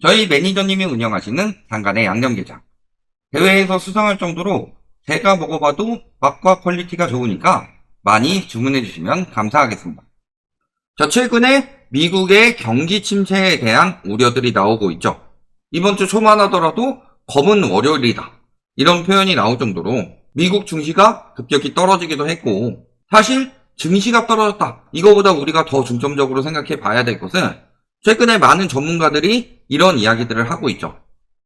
저희 매니저님이 운영하시는 단간의 양념게장. 대회에서 수상할 정도로 제가 먹어봐도 맛과 퀄리티가 좋으니까 많이 주문해 주시면 감사하겠습니다. 자, 최근에 미국의 경기 침체에 대한 우려들이 나오고 있죠. 이번 주 초만 하더라도 검은 월요일이다, 이런 표현이 나올 정도로 미국 증시가 급격히 떨어지기도 했고, 사실 증시가 떨어졌다, 이거보다 우리가 더 중점적으로 생각해 봐야 될 것은 최근에 많은 전문가들이 이런 이야기들을 하고 있죠.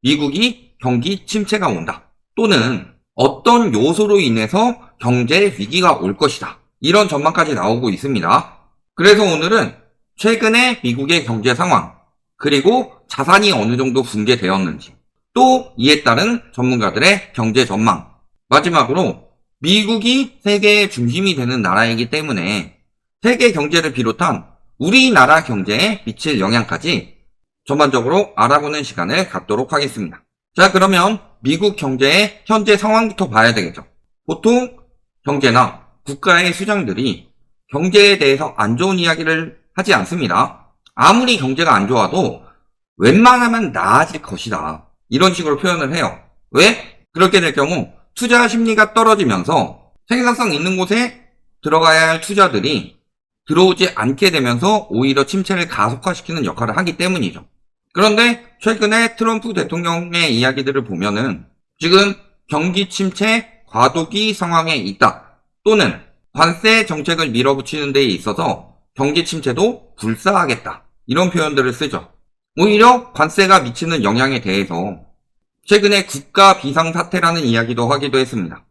미국이 경기 침체가 온다, 또는 어떤 요소로 인해서 경제 위기가 올 것이다, 이런 전망까지 나오고 있습니다. 그래서 오늘은 최근에 미국의 경제 상황, 그리고 자산이 어느 정도 붕괴되었는지, 또 이에 따른 전문가들의 경제 전망, 마지막으로 미국이 세계의 중심이 되는 나라이기 때문에 세계 경제를 비롯한 우리나라 경제에 미칠 영향까지 전반적으로 알아보는 시간을 갖도록 하겠습니다. 자, 그러면 미국 경제의 현재 상황부터 봐야 되겠죠. 보통 경제나 국가의 수장들이 경제에 대해서 안 좋은 이야기를 하지 않습니다. 아무리 경제가 안 좋아도 웬만하면 나아질 것이다, 이런 식으로 표현을 해요. 왜? 그렇게 될 경우 투자 심리가 떨어지면서 생산성 있는 곳에 들어가야 할 투자들이 들어오지 않게 되면서 오히려 침체를 가속화시키는 역할을 하기 때문이죠. 그런데 최근에 트럼프 대통령의 이야기들을 보면은 지금 경기 침체 과도기 상황에 있다, 또는 관세 정책을 밀어붙이는 데 있어서 경기 침체도 불사하겠다, 이런 표현들을 쓰죠. 오히려 관세가 미치는 영향에 대해서 최근에 국가 비상사태라는 이야기도 하기도 했습니다.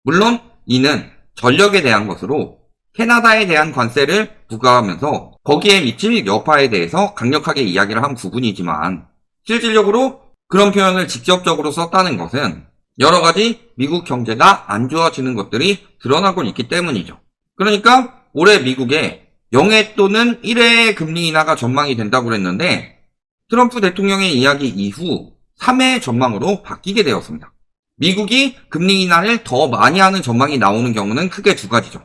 물론 이는 전력에 대한 것으로 캐나다에 대한 관세를 부과하면서 거기에 미칠 여파에 대해서 강력하게 이야기를 한 부분이지만, 실질적으로 그런 표현을 직접적으로 썼다는 것은 여러 가지 미국 경제가 안 좋아지는 것들이 드러나고 있기 때문이죠. 그러니까 올해 미국에 0회 또는 1회 금리 인하가 전망이 된다고 그랬는데, 트럼프 대통령의 이야기 이후 3회 전망으로 바뀌게 되었습니다. 미국이 금리 인하를 더 많이 하는 전망이 나오는 경우는 크게 두 가지죠.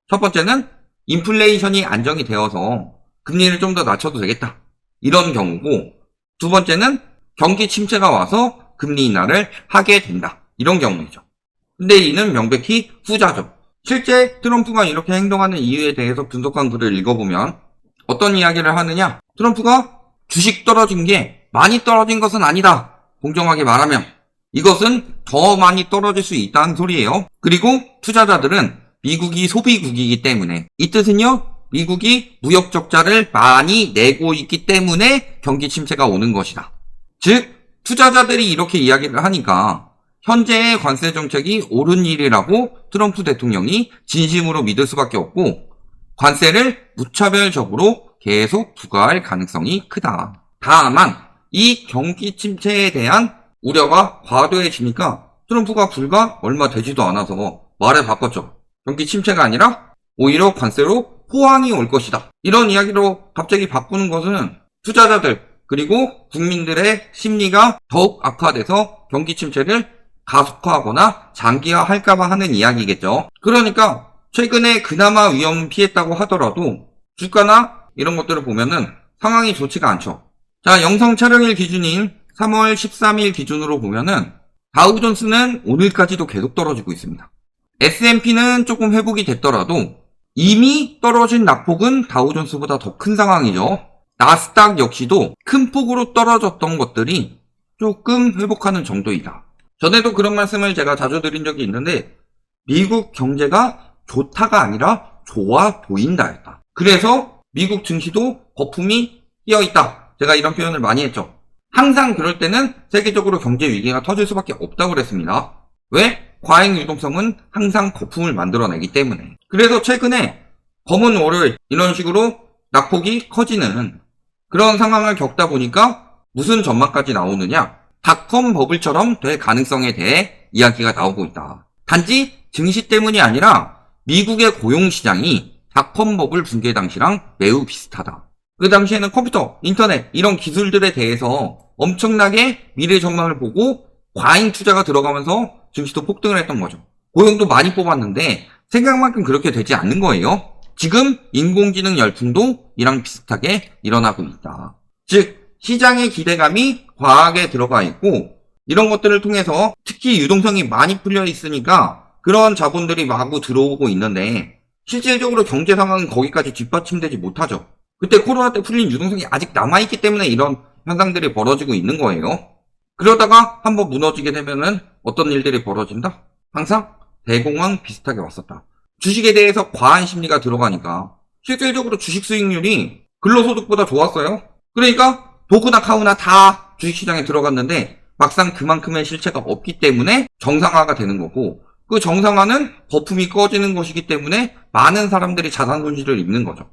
첫 번째는 인플레이션이 안정이 되어서 금리를 좀 더 낮춰도 되겠다, 이런 경우고, 두 번째는 경기 침체가 와서 금리 인하를 하게 된다, 이런 경우이죠. 근데 이는 명백히 후자죠. 실제 트럼프가 이렇게 행동하는 이유에 대해서 분석한 글을 읽어보면 어떤 이야기를 하느냐, 트럼프가 주식 떨어진 게 많이 떨어진 것은 아니다, 공정하게 말하면 이것은 더 많이 떨어질 수 있다는 소리예요. 그리고 투자자들은 미국이 소비국이기 때문에, 이 뜻은요, 미국이 무역 적자를 많이 내고 있기 때문에 경기 침체가 오는 것이다. 즉, 투자자들이 이렇게 이야기를 하니까 현재의 관세 정책이 옳은 일이라고 트럼프 대통령이 진심으로 믿을 수밖에 없고, 관세를 무차별적으로 계속 부과할 가능성이 크다. 다만 이 경기 침체에 대한 우려가 과도해지니까 트럼프가 불과 얼마 되지도 않아서 말을 바꿨죠. 경기 침체가 아니라 오히려 관세로 호황이 올 것이다, 이런 이야기로 갑자기 바꾸는 것은 투자자들 그리고 국민들의 심리가 더욱 악화돼서 경기 침체를 가속화하거나 장기화할까봐 하는 이야기겠죠. 그러니까 최근에 그나마 위험은 피했다고 하더라도 주가나 이런 것들을 보면은 상황이 좋지가 않죠. 자, 영상 촬영일 기준인 3월 13일 기준으로 보면은 다우존스는 오늘까지도 계속 떨어지고 있습니다. S&P는 조금 회복이 됐더라도 이미 떨어진 낙폭은 다우존스보다 더 큰 상황이죠. 나스닥 역시도 큰 폭으로 떨어졌던 것들이 조금 회복하는 정도이다. 전에도 그런 말씀을 제가 자주 드린 적이 있는데, 미국 경제가 좋다가 아니라 좋아 보인다였다. 그래서 미국 증시도 거품이 끼어있다, 제가 이런 표현을 많이 했죠. 항상 그럴 때는 세계적으로 경제 위기가 터질 수밖에 없다고 그랬습니다. 왜? 과잉 유동성은 항상 거품을 만들어내기 때문에. 그래서 최근에 검은 월요일, 이런 식으로 낙폭이 커지는 그런 상황을 겪다 보니까 무슨 전망까지 나오느냐, 닷컴 버블처럼 될 가능성에 대해 이야기가 나오고 있다. 단지 증시 때문이 아니라 미국의 고용시장이 닷컴 버블 붕괴 당시랑 매우 비슷하다. 그 당시에는 컴퓨터, 인터넷 이런 기술들에 대해서 엄청나게 미래 전망을 보고 과잉 투자가 들어가면서 증시도 폭등을 했던 거죠. 고용도 많이 뽑았는데 생각만큼 그렇게 되지 않는 거예요. 지금 인공지능 열풍도 이랑 비슷하게 일어나고 있다. 즉, 시장의 기대감이 과하게 들어가 있고 이런 것들을 통해서 특히 유동성이 많이 풀려 있으니까 그런 자본들이 마구 들어오고 있는데 실질적으로 경제 상황은 거기까지 뒷받침되지 못하죠. 그때 코로나 때 풀린 유동성이 아직 남아있기 때문에 이런 현상들이 벌어지고 있는 거예요. 그러다가 한번 무너지게 되면은 어떤 일들이 벌어진다? 항상 대공황 비슷하게 왔었다. 주식에 대해서 과한 심리가 들어가니까 실질적으로 주식 수익률이 근로소득보다 좋았어요. 그러니까 도구나 카우나 다 주식시장에 들어갔는데 막상 그만큼의 실체가 없기 때문에 정상화가 되는 거고 그 정상화는 거품이 꺼지는 것이기 때문에 많은 사람들이 자산 손실을 입는 거죠.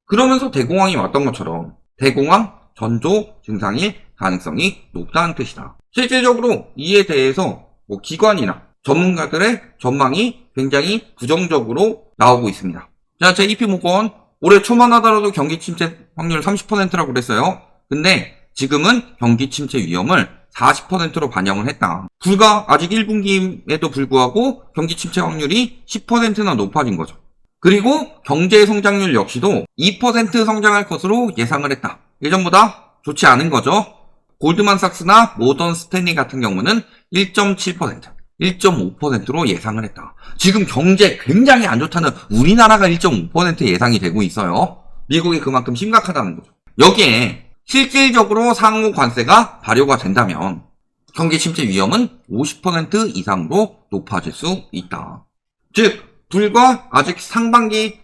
그러면서 대공황이 왔던 것처럼 대공황, 전조 증상일 가능성이 높다는 뜻이다. 실질적으로 이에 대해서 기관이나 전문가들의 전망이 굉장히 부정적으로 나오고 있습니다. 자, JP모건 올해 초만 하더라도 경기 침체 확률 30%라고 그랬어요. 근데 지금은 경기 침체 위험을 40%로 반영을 했다. 불과 아직 1분기에도 불구하고 경기 침체 확률이 10%나 높아진 거죠. 그리고 경제 성장률 역시도 2% 성장할 것으로 예상을 했다. 예전보다 좋지 않은 거죠. 골드만삭스나 모던 스탠리 같은 경우는 1.7%, 1.5%로 예상을 했다. 지금 경제 굉장히 안 좋다는 우리나라가 1.5% 예상이 되고 있어요. 미국이 그만큼 심각하다는 거죠. 여기에 실질적으로 상호 관세가 발효가 된다면 경기 침체 위험은 50% 이상으로 높아질 수 있다. 즉 불과 아직 상반기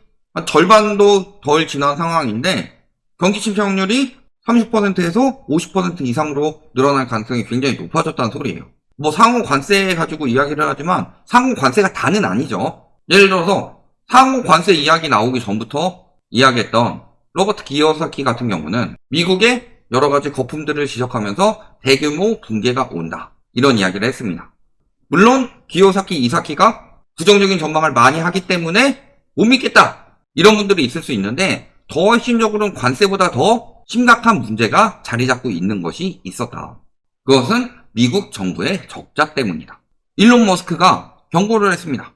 절반도 덜 지난 상황인데 경기 침체 확률이 30%에서 50% 이상으로 늘어날 가능성이 굉장히 높아졌다는 소리예요. 뭐 상호 관세 가지고 이야기를 하지만 상호 관세가 다는 아니죠. 예를 들어서 상호 관세 이야기 나오기 전부터 이야기했던 로버트 기요사키 같은 경우는 미국의 여러 가지 거품들을 지적하면서 대규모 붕괴가 온다. 이런 이야기를 했습니다. 물론 기요사키, 이사키가 부정적인 전망을 많이 하기 때문에 못 믿겠다. 이런 분들이 있을 수 있는데 더 핵심적으로는 관세보다 더 심각한 문제가 자리 잡고 있는 것이 있었다. 그것은 미국 정부의 적자 때문이다. 일론 머스크가 경고를 했습니다.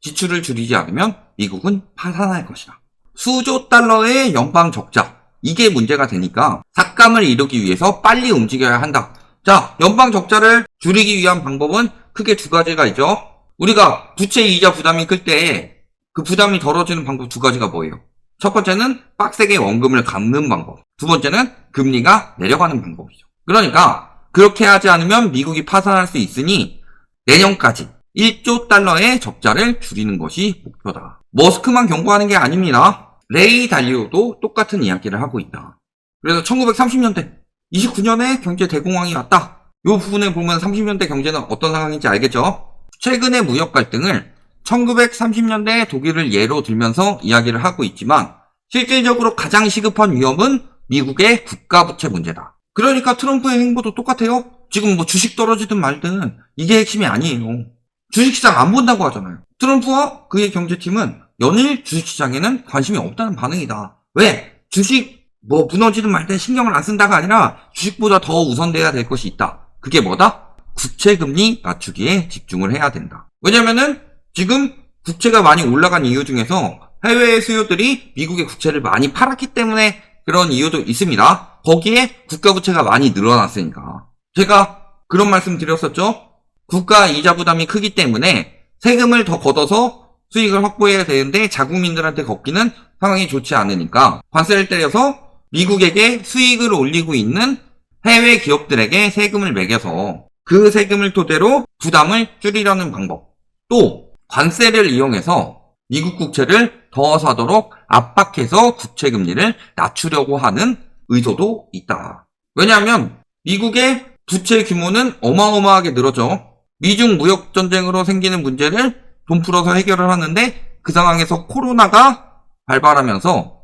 지출을 줄이지 않으면 미국은 파산할 것이다. 수조 달러의 연방 적자. 이게 문제가 되니까 삭감을 이루기 위해서 빨리 움직여야 한다. 자, 연방 적자를 줄이기 위한 방법은 크게 두 가지가 있죠. 우리가 부채 이자 부담이 클 때 그 부담이 덜어지는 방법 두 가지가 뭐예요? 첫 번째는 빡세게 원금을 갚는 방법. 두 번째는 금리가 내려가는 방법이죠. 그러니까 그렇게 하지 않으면 미국이 파산할 수 있으니 내년까지 1조 달러의 적자를 줄이는 것이 목표다. 머스크만 경고하는 게 아닙니다. 레이 달리오도 똑같은 이야기를 하고 있다. 그래서 1930년대, 29년에 경제 대공황이 왔다. 이 부분에 보면 30년대 경제는 어떤 상황인지 알겠죠? 최근의 무역 갈등을 1930년대 독일을 예로 들면서 이야기를 하고 있지만 실질적으로 가장 시급한 위험은 미국의 국가부채 문제다. 그러니까 트럼프의 행보도 똑같아요. 지금 뭐 주식 떨어지든 말든 이게 핵심이 아니에요. 주식시장 안 본다고 하잖아요. 트럼프와 그의 경제팀은 연일 주식시장에는 관심이 없다는 반응이다. 왜? 주식 뭐 무너지든 말든 신경을 안 쓴다가 아니라 주식보다 더 우선돼야 될 것이 있다. 그게 뭐다? 국채금리 낮추기에 집중을 해야 된다. 왜냐면은 지금 국채가 많이 올라간 이유 중에서 해외 수요들이 미국의 국채를 많이 팔았기 때문에 그런 이유도 있습니다. 거기에 국가부채가 많이 늘어났으니까. 제가 그런 말씀 드렸었죠. 국가 이자 부담이 크기 때문에 세금을 더 걷어서 수익을 확보해야 되는데 자국민들한테 걷기는 상황이 좋지 않으니까 관세를 때려서 미국에게 수익을 올리고 있는 해외 기업들에게 세금을 매겨서 그 세금을 토대로 부담을 줄이려는 방법. 또 관세를 이용해서 미국 국채를 더 사도록 압박해서 국채 금리를 낮추려고 하는 의도도 있다. 왜냐하면 미국의 부채 규모는 어마어마하게 늘어져. 미중 무역 전쟁으로 생기는 문제를 돈 풀어서 해결을 하는데 그 상황에서 코로나가 발발하면서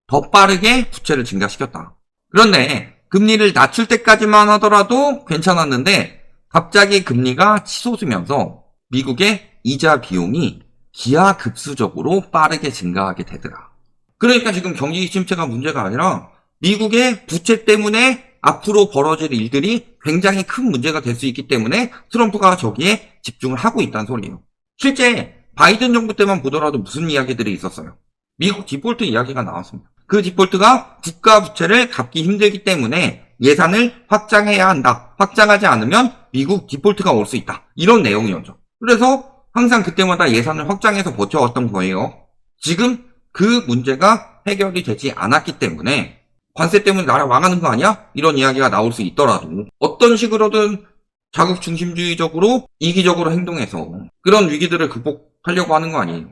더 빠르게 부채를 증가시켰다. 그런데 금리를 낮출 때까지만 하더라도 괜찮았는데 갑자기 금리가 치솟으면서 미국의 이자 비용이 기하급수적으로 빠르게 증가하게 되더라. 그러니까 지금 경기 침체가 문제가 아니라 미국의 부채 때문에 앞으로 벌어질 일들이 굉장히 큰 문제가 될 수 있기 때문에 트럼프가 저기에 집중을 하고 있다는 소리예요. 실제 바이든 정부 때만 보더라도 무슨 이야기들이 있었어요. 미국 디폴트 이야기가 나왔습니다. 그 디폴트가 국가 부채를 갚기 힘들기 때문에 예산을 확장해야 한다. 확장하지 않으면 미국 디폴트가 올 수 있다. 이런 내용이었죠. 그래서 항상 그때마다 예산을 확장해서 버텨왔던 거예요. 지금 그 문제가 해결이 되지 않았기 때문에 관세 때문에 나라 망하는 거 아니야? 이런 이야기가 나올 수 있더라도 어떤 식으로든 자국 중심주의적으로 이기적으로 행동해서 그런 위기들을 극복하려고 하는 거 아니에요.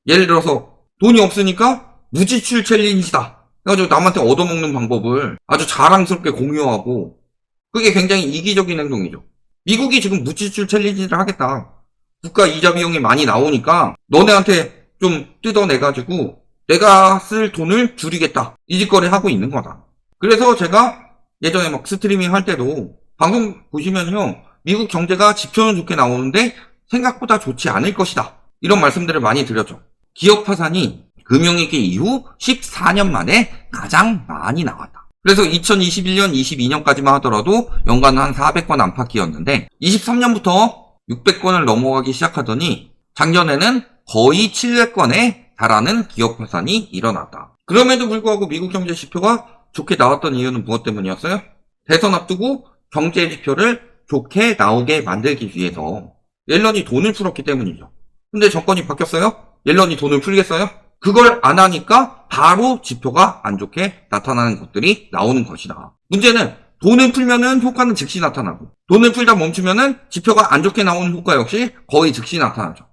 예를 들어서 돈이 없으니까 무지출 챌린지다. 그래가지고 남한테 얻어먹는 방법을 아주 자랑스럽게 공유하고 그게 굉장히 이기적인 행동이죠. 미국이 지금 무지출 챌린지를 하겠다. 국가 이자 비용이 많이 나오니까 너네한테 좀 뜯어내가지고 내가 쓸 돈을 줄이겠다. 이 짓거리 하고 있는 거다. 그래서 제가 예전에 막 스트리밍 할 때도 방송 보시면요. 미국 경제가 지표는 좋게 나오는데 생각보다 좋지 않을 것이다. 이런 말씀들을 많이 드렸죠. 기업 파산이 금융위기 이후 14년 만에 가장 많이 나왔다. 그래서 2021년, 22년까지만 하더라도 연간 한 400건 안팎이었는데 23년부터 600건을 넘어가기 시작하더니 작년에는 거의 700건에 달하는 기업 파산이 일어났다. 그럼에도 불구하고 미국 경제 지표가 좋게 나왔던 이유는 무엇 때문이었어요? 대선 앞두고 경제 지표를 좋게 나오게 만들기 위해서 옐런이 돈을 풀었기 때문이죠. 근데 정권이 바뀌었어요? 옐런이 돈을 풀겠어요? 그걸 안 하니까 바로 지표가 안 좋게 나타나는 것들이 나오는 것이다. 문제는 돈을 풀면은 효과는 즉시 나타나고 돈을 풀다 멈추면은 지표가 안 좋게 나오는 효과 역시 거의 즉시 나타나죠.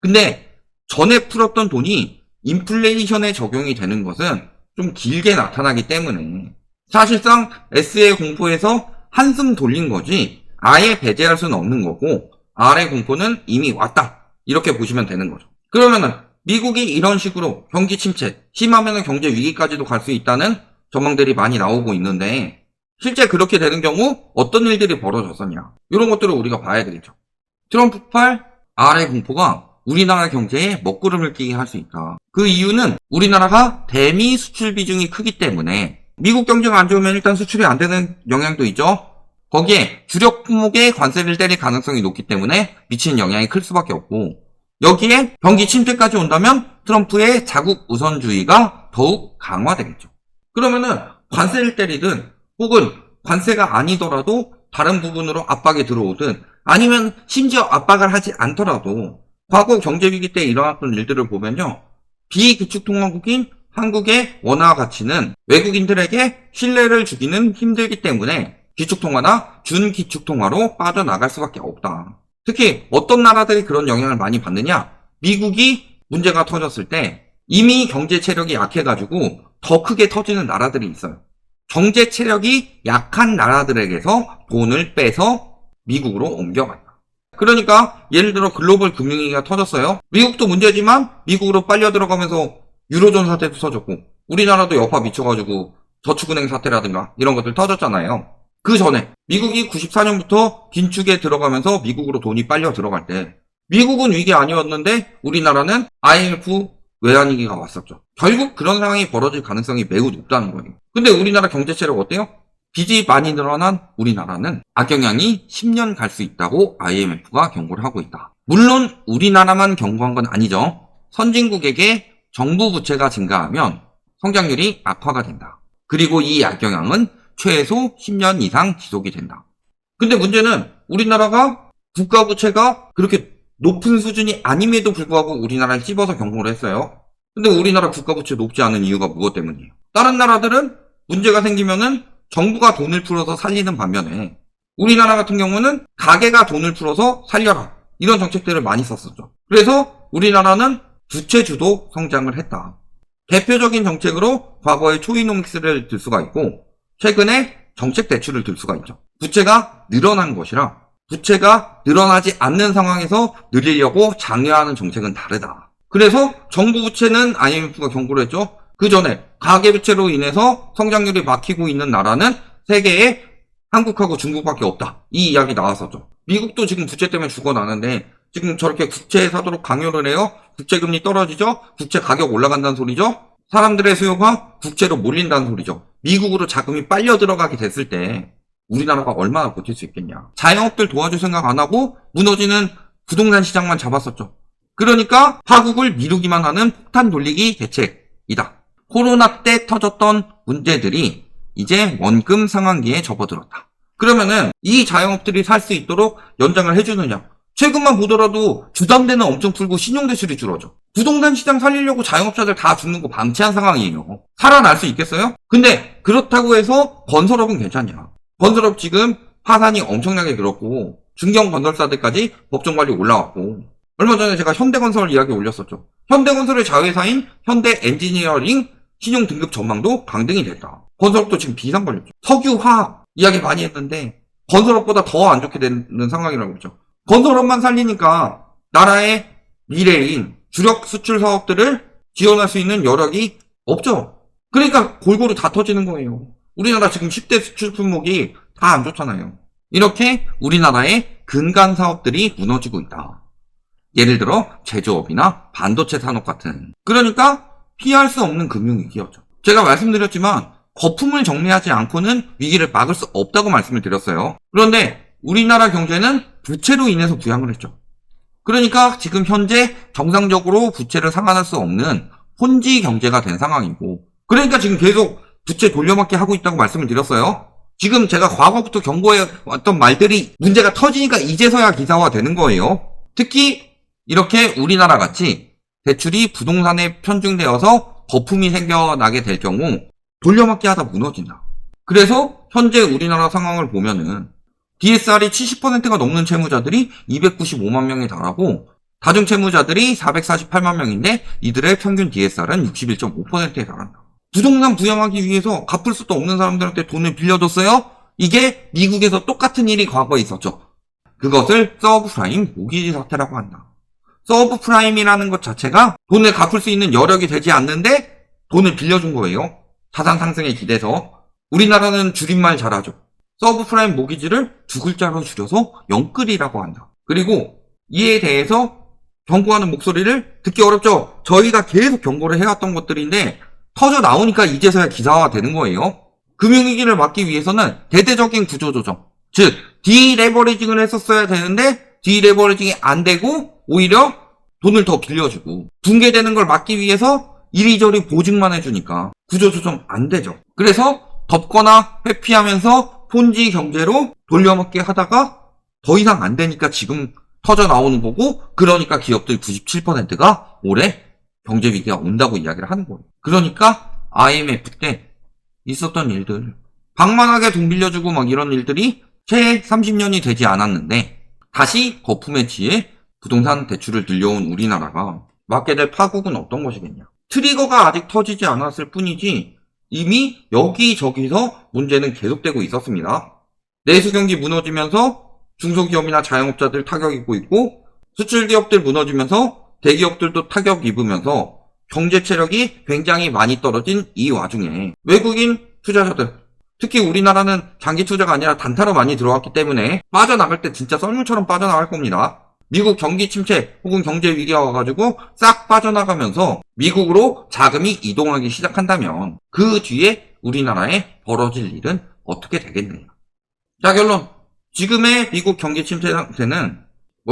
근데 전에 풀었던 돈이 인플레이션에 적용이 되는 것은 좀 길게 나타나기 때문에 사실상 S의 공포에서 한숨 돌린 거지 아예 배제할 수는 없는 거고 R의 공포는 이미 왔다. 이렇게 보시면 되는 거죠. 그러면은 미국이 이런 식으로 경기 침체, 심하면 경제 위기까지도 갈 수 있다는 전망들이 많이 나오고 있는데 실제 그렇게 되는 경우 어떤 일들이 벌어졌었냐. 이런 것들을 우리가 봐야 되겠죠. 트럼프팔 R의 공포가 우리나라 경제에 먹구름을 끼게 할 수 있다. 그 이유는 우리나라가 대미 수출 비중이 크기 때문에 미국 경제가 안 좋으면 일단 수출이 안 되는 영향도 있죠. 거기에 주력 품목에 관세를 때릴 가능성이 높기 때문에 미치는 영향이 클 수밖에 없고 여기에 경기 침체까지 온다면 트럼프의 자국 우선주의가 더욱 강화되겠죠. 그러면은 관세를 때리든 혹은 관세가 아니더라도 다른 부분으로 압박이 들어오든 아니면 심지어 압박을 하지 않더라도 과거 경제위기 때 일어났던 일들을 보면요. 비기축통화국인 한국의 원화 가치는 외국인들에게 신뢰를 주기는 힘들기 때문에 기축통화나 준기축통화로 빠져나갈 수밖에 없다. 특히 어떤 나라들이 그런 영향을 많이 받느냐? 미국이 문제가 터졌을 때 이미 경제 체력이 약해가지고 더 크게 터지는 나라들이 있어요. 경제 체력이 약한 나라들에게서 돈을 빼서 미국으로 옮겨간다. 그러니까 예를 들어 글로벌 금융위기가 터졌어요. 미국도 문제지만 미국으로 빨려 들어가면서 유로존 사태도 터졌고 우리나라도 여파 미쳐가지고 저축은행 사태라든가 이런 것들 터졌잖아요. 그 전에 미국이 94년부터 긴축에 들어가면서 미국으로 돈이 빨려 들어갈 때 미국은 위기 아니었는데 우리나라는 IMF 외환위기가 왔었죠. 결국 그런 상황이 벌어질 가능성이 매우 높다는 거예요. 근데 우리나라 경제 체력 어때요? 빚이 많이 늘어난 우리나라는 악영향이 10년 갈 수 있다고 IMF가 경고를 하고 있다. 물론 우리나라만 경고한 건 아니죠. 선진국에게 정부 부채가 증가하면 성장률이 악화가 된다. 그리고 이 악영향은 최소 10년 이상 지속이 된다. 근데 문제는 우리나라가 국가 부채가 그렇게 높은 수준이 아님에도 불구하고 우리나라를 찝어서 경고를 했어요. 근데 우리나라 국가 부채 높지 않은 이유가 무엇 때문이에요? 다른 나라들은 문제가 생기면은 정부가 돈을 풀어서 살리는 반면에 우리나라 같은 경우는 가계가 돈을 풀어서 살려라. 이런 정책들을 많이 썼었죠. 그래서 우리나라는 부채주도 성장을 했다. 대표적인 정책으로 과거의 초이노믹스를 들 수가 있고 최근에 정책 대출을 들 수가 있죠. 부채가 늘어난 것이라 부채가 늘어나지 않는 상황에서 늘리려고 장려하는 정책은 다르다. 그래서 정부 부채는 IMF가 경고를 했죠. 그 전에 가계부채로 인해서 성장률이 막히고 있는 나라는 세계에 한국하고 중국밖에 없다. 이 이야기 나왔었죠. 미국도 지금 부채 때문에 죽어나는데 지금 저렇게 국채 사도록 강요를 해요. 국채금리 떨어지죠. 국채 가격 올라간다는 소리죠. 사람들의 수요가 국채로 몰린다는 소리죠. 미국으로 자금이 빨려 들어가게 됐을 때 우리나라가 얼마나 버틸 수 있겠냐. 자영업들 도와줄 생각 안 하고 무너지는 부동산 시장만 잡았었죠. 그러니까 파국을 미루기만 하는 폭탄 돌리기 대책이다. 코로나 때 터졌던 문제들이 이제 원금 상환기에 접어들었다. 그러면은 이 자영업들이 살 수 있도록 연장을 해주느냐? 최근만 보더라도 주담대는 엄청 풀고 신용대출이 줄어져. 부동산 시장 살리려고 자영업자들 다 죽는 거 방치한 상황이에요. 살아날 수 있겠어요? 근데 그렇다고 해서 건설업은 괜찮냐? 건설업 지금 파산이 엄청나게 늘었고 중견 건설사들까지 법정관리 올라왔고, 얼마 전에 제가 현대건설 이야기 올렸었죠. 현대건설의 자회사인 현대엔지니어링 신용등급 전망도 강등이 됐다. 건설업도 지금 비상 걸렸죠. 석유, 화학 이야기 많이 했는데 건설업보다 더 안 좋게 되는 상황이라고 그러죠. 건설업만 살리니까 나라의 미래인 주력 수출 사업들을 지원할 수 있는 여력이 없죠. 그러니까 골고루 다 터지는 거예요. 우리나라 지금 10대 수출 품목이 다 안 좋잖아요. 이렇게 우리나라의 근간 사업들이 무너지고 있다. 예를 들어 제조업이나 반도체 산업 같은. 그러니까 피할 수 없는 금융위기였죠. 제가 말씀드렸지만 거품을 정리하지 않고는 위기를 막을 수 없다고 말씀을 드렸어요. 그런데 우리나라 경제는 부채로 인해서 부양을 했죠. 그러니까 지금 현재 정상적으로 부채를 상환할 수 없는 혼지 경제가 된 상황이고, 그러니까 지금 계속 부채 돌려막기 하고 있다고 말씀을 드렸어요. 지금 제가 과거부터 경고해 왔던 말들이 문제가 터지니까 이제서야 기사화 되는 거예요. 특히 이렇게 우리나라 같이 대출이 부동산에 편중되어서 거품이 생겨나게 될 경우 돌려막기 하다 무너진다. 그래서 현재 우리나라 상황을 보면은 DSR이 70%가 넘는 채무자들이 295만 명에 달하고 다중채무자들이 448만 명인데 이들의 평균 DSR은 61.5%에 달한다. 부동산 부양하기 위해서 갚을 수도 없는 사람들한테 돈을 빌려줬어요? 이게 미국에서 똑같은 일이 과거에 있었죠. 그것을 서브프라임 모기지 사태라고 한다. 서브프라임이라는 것 자체가 돈을 갚을 수 있는 여력이 되지 않는데 돈을 빌려준 거예요. 자산 상승에 기대서. 우리나라는 줄임말 잘하죠. 서브프라임 모기지를 두 글자로 줄여서 영끌이라고 한다. 그리고 이에 대해서 경고하는 목소리를 듣기 어렵죠. 저희가 계속 경고를 해왔던 것들인데 터져 나오니까 이제서야 기사화가 되는 거예요. 금융위기를 막기 위해서는 대대적인 구조조정, 즉 디레버리징을 했었어야 되는데 디레버리징이 안 되고 오히려 돈을 더 빌려주고, 붕괴되는 걸 막기 위해서 이리저리 보증만 해주니까 구조조정 안 되죠. 그래서 덮거나 회피하면서 폰지 경제로 돌려먹게 하다가 더 이상 안 되니까 지금 터져 나오는 거고, 그러니까 기업들 97%가 올해 경제 위기가 온다고 이야기를 하는 거예요. 그러니까 IMF 때 있었던 일들, 방만하게 돈 빌려주고 막 이런 일들이 채 30년이 되지 않았는데 다시 거품에 취해 부동산 대출을 늘려온 우리나라가 맞게 될 파국은 어떤 것이겠냐. 트리거가 아직 터지지 않았을 뿐이지 이미 여기저기서 문제는 계속되고 있었습니다. 내수 경기 무너지면서 중소기업이나 자영업자들 타격 입고 있고, 수출기업들 무너지면서 대기업들도 타격 입으면서 경제 체력이 굉장히 많이 떨어진 이 와중에 외국인 투자자들, 특히 우리나라는 장기 투자가 아니라 단타로 많이 들어왔기 때문에 빠져나갈 때 진짜 썰물처럼 빠져나갈 겁니다. 미국 경기 침체 혹은 경제 위기가 와가지고 싹 빠져나가면서 미국으로 자금이 이동하기 시작한다면 그 뒤에 우리나라에 벌어질 일은 어떻게 되겠느냐. 자, 결론. 지금의 미국 경기 침체 상태는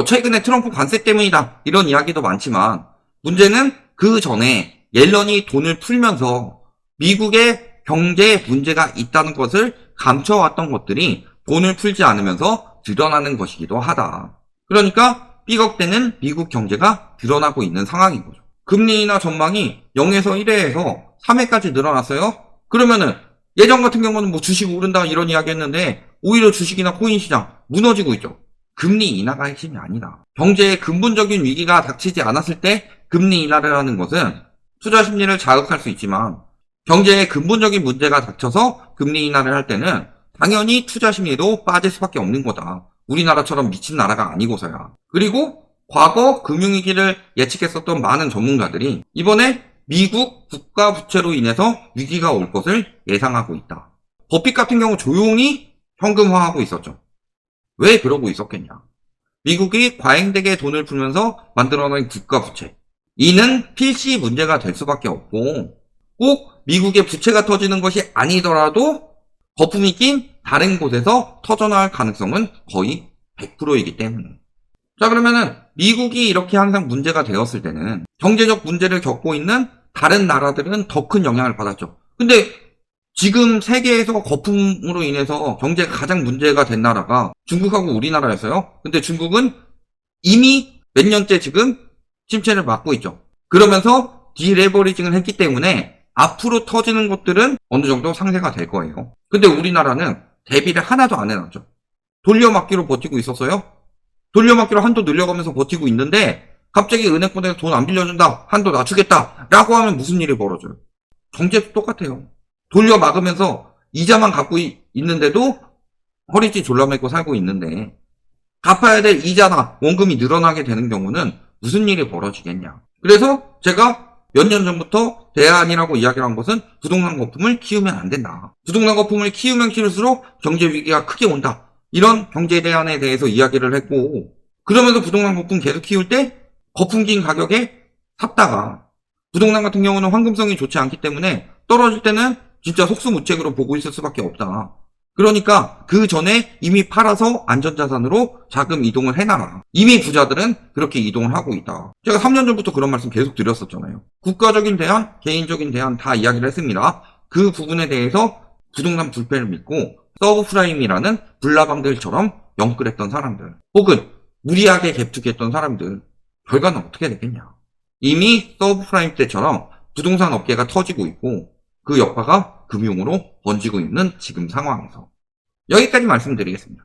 최근에 트럼프 관세 때문이다 이런 이야기도 많지만, 문제는 그 전에 옐런이 돈을 풀면서 미국의 경제에 문제가 있다는 것을 감춰왔던 것들이 돈을 풀지 않으면서 드러나는 것이기도 하다. 그러니까 삐걱대는 미국 경제가 드러나고 있는 상황인 거죠. 금리 인하 전망이 0에서 1회에서 3회까지 늘어났어요. 그러면은 예전 같은 경우는 주식 오른다 이런 이야기 했는데 오히려 주식이나 코인 시장 무너지고 있죠. 금리 인하가 핵심이 아니다. 경제에 근본적인 위기가 닥치지 않았을 때 금리 인하를 하는 것은 투자 심리를 자극할 수 있지만, 경제에 근본적인 문제가 닥쳐서 금리 인하를 할 때는 당연히 투자 심리도 빠질 수밖에 없는 거다. 우리나라처럼 미친 나라가 아니고서야. 그리고 과거 금융위기를 예측했었던 많은 전문가들이 이번에 미국 국가 부채로 인해서 위기가 올 것을 예상하고 있다. 버핏 같은 경우 조용히 현금화하고 있었죠. 왜 그러고 있었겠냐. 미국이 과잉되게 돈을 풀면서 만들어낸 국가 부채, 이는 필시 문제가 될 수밖에 없고, 꼭 미국의 부채가 터지는 것이 아니더라도 거품이 낀 다른 곳에서 터져나올 가능성은 거의 100%이기 때문에. 자, 그러면은 미국이 이렇게 항상 문제가 되었을 때는 경제적 문제를 겪고 있는 다른 나라들은 더 큰 영향을 받았죠. 근데 지금 세계에서 거품으로 인해서 경제가 가장 문제가 된 나라가 중국하고 우리나라였어요. 근데 중국은 이미 몇 년째 지금 침체를 맞고 있죠. 그러면서 디레버리징을 했기 때문에 앞으로 터지는 것들은 어느 정도 상쇄가 될 거예요. 근데 우리나라는 대비를 하나도 안 해놨죠. 돌려막기로 버티고 있었어요. 돌려막기로 한도 늘려가면서 버티고 있는데 갑자기 은행권에서 돈 안 빌려준다, 한도 낮추겠다 라고 하면 무슨 일이 벌어져요? 경제도 똑같아요. 돌려막으면서 이자만 갖고 있는데도 허리띠 졸라매고 살고 있는데 갚아야 될 이자나 원금이 늘어나게 되는 경우는 무슨 일이 벌어지겠냐. 그래서 제가 몇 년 전부터 대안이라고 이야기를 한 것은 부동산 거품을 키우면 안 된다. 부동산 거품을 키우면 키울수록 경제 위기가 크게 온다. 이런 경제 대안에 대해서 이야기를 했고, 그러면서 부동산 거품 계속 키울 때 거품긴 가격에 샀다가 부동산 같은 경우는 황금성이 좋지 않기 때문에 떨어질 때는 진짜 속수무책으로 보고 있을 수밖에 없다. 그러니까 그 전에 이미 팔아서 안전자산으로 자금 이동을 해놔라. 이미 부자들은 그렇게 이동을 하고 있다. 제가 3년 전부터 그런 말씀 계속 드렸었잖아요. 국가적인 대안, 개인적인 대안 다 이야기를 했습니다. 그 부분에 대해서 부동산 불패를 믿고 서브프라임이라는 불나방들처럼 영끌했던 사람들, 혹은 무리하게 갭투기했던 사람들, 결과는 어떻게 되겠냐. 이미 서브프라임 때처럼 부동산 업계가 터지고 있고 그 여파가 금융으로 번지고 있는 지금 상황에서 여기까지 말씀드리겠습니다.